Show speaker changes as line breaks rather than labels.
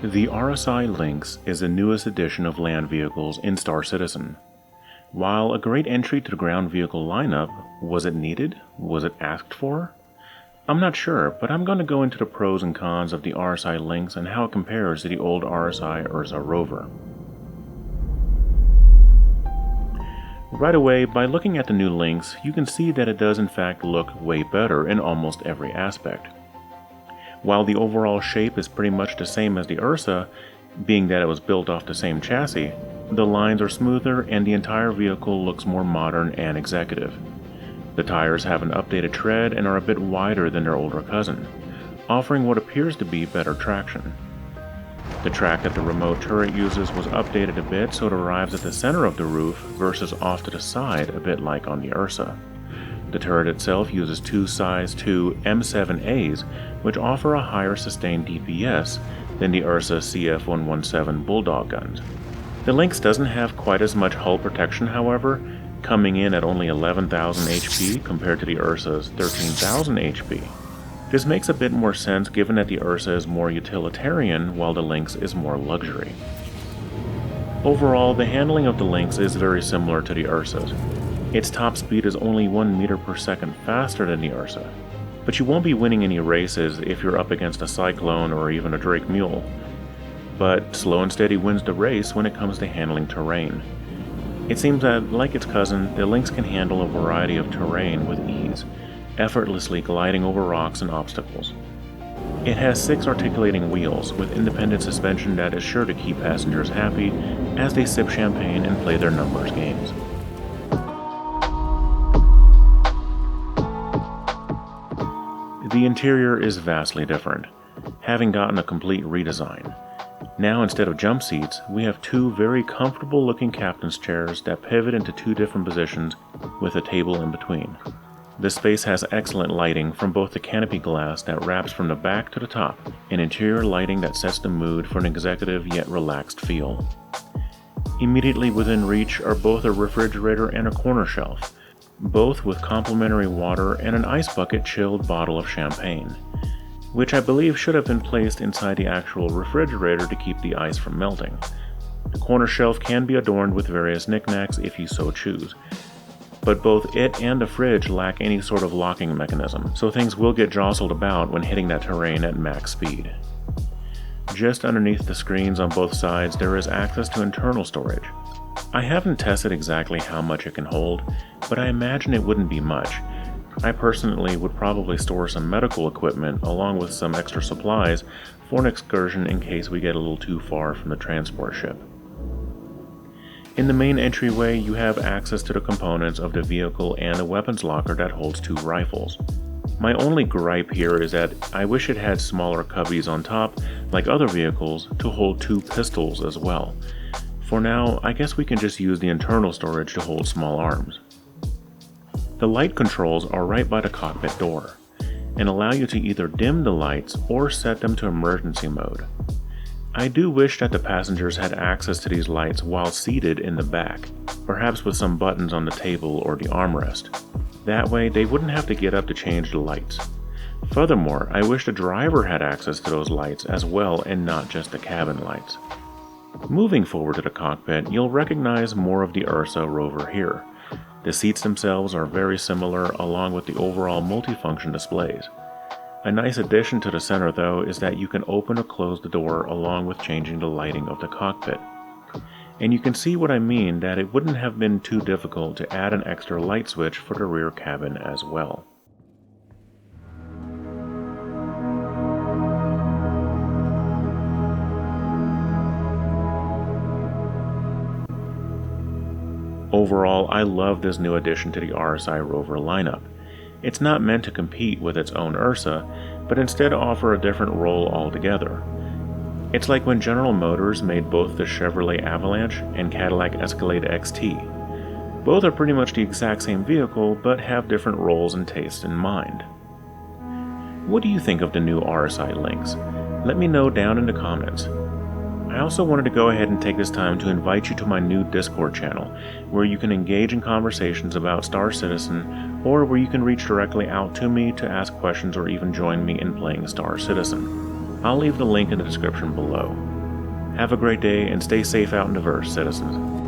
The RSI Lynx is the newest edition of land vehicles in Star Citizen. While a great entry to the ground vehicle lineup, was it needed? Was it asked for? I'm not sure, but I'm going to go into the pros and cons of the RSI Lynx and how it compares to the old RSI Ursa Rover. Right away, by looking at the new Lynx, you can see that it does in fact look way better in almost every aspect. While the overall shape is pretty much the same as the Ursa, being that it was built off the same chassis, the lines are smoother and the entire vehicle looks more modern and executive. The tires have an updated tread and are a bit wider than their older cousin, offering what appears to be better traction. The track that the remote turret uses was updated a bit so it arrives at the center of the roof versus off to the side a bit like on the Ursa. The turret itself uses two size 2 M7As, which offer a higher sustained DPS than the Ursa CF117 Bulldog guns. The Lynx doesn't have quite as much hull protection, however, coming in at only 11,000 HP compared to the Ursa's 13,000 HP. This makes a bit more sense given that the Ursa is more utilitarian while the Lynx is more luxury. Overall, the handling of the Lynx is very similar to the Ursa's. Its top speed is only 1 meter per second faster than the Ursa, but you won't be winning any races if you're up against a Cyclone or even a Drake Mule. But slow and steady wins the race when it comes to handling terrain. It seems that, like its cousin, the Lynx can handle a variety of terrain with ease, effortlessly gliding over rocks and obstacles. It has 6 articulating wheels with independent suspension that is sure to keep passengers happy as they sip champagne and play their numbers games. The interior is vastly different, having gotten a complete redesign. Now, instead of jump seats, we have 2 very comfortable looking captain's chairs that pivot into 2 different positions with a table in between. The space has excellent lighting from both the canopy glass that wraps from the back to the top and interior lighting that sets the mood for an executive yet relaxed feel. Immediately within reach are both a refrigerator and a corner shelf, both with complimentary water and an ice bucket chilled bottle of champagne, which I believe should have been placed inside the actual refrigerator to keep the ice from melting. The corner shelf can be adorned with various knickknacks if you so choose, but both it and the fridge lack any sort of locking mechanism, so things will get jostled about when hitting that terrain at max speed. Just underneath the screens on both sides there is access to internal storage. I haven't tested exactly how much it can hold, but I imagine it wouldn't be much. I personally would probably store some medical equipment along with some extra supplies for an excursion in case we get a little too far from the transport ship. In the main entryway, you have access to the components of the vehicle and a weapons locker that holds 2 rifles. My only gripe here is that I wish it had smaller cubbies on top, like other vehicles, to hold 2 pistols as well. For now, I guess we can just use the internal storage to hold small arms. The light controls are right by the cockpit door, and allow you to either dim the lights or set them to emergency mode. I do wish that the passengers had access to these lights while seated in the back, perhaps with some buttons on the table or the armrest. That way they wouldn't have to get up to change the lights. Furthermore, I wish the driver had access to those lights as well and not just the cabin lights. Moving forward to the cockpit, you'll recognize more of the Ursa Rover here. The seats themselves are very similar along with the overall multifunction displays. A nice addition to the center though is that you can open or close the door along with changing the lighting of the cockpit. And you can see what I mean, that it wouldn't have been too difficult to add an extra light switch for the rear cabin as well. Overall, I love this new addition to the RSI Rover lineup. It's not meant to compete with its own Ursa, but instead offer a different role altogether. It's like when General Motors made both the Chevrolet Avalanche and Cadillac Escalade XT. Both are pretty much the exact same vehicle, but have different roles and tastes in mind. What do you think of the new RSI Lynx? Let me know down in the comments. I also wanted to go ahead and take this time to invite you to my new Discord channel, where you can engage in conversations about Star Citizen, or where you can reach directly out to me to ask questions or even join me in playing Star Citizen. I'll leave the link in the description below. Have a great day and stay safe out and diverse, citizens.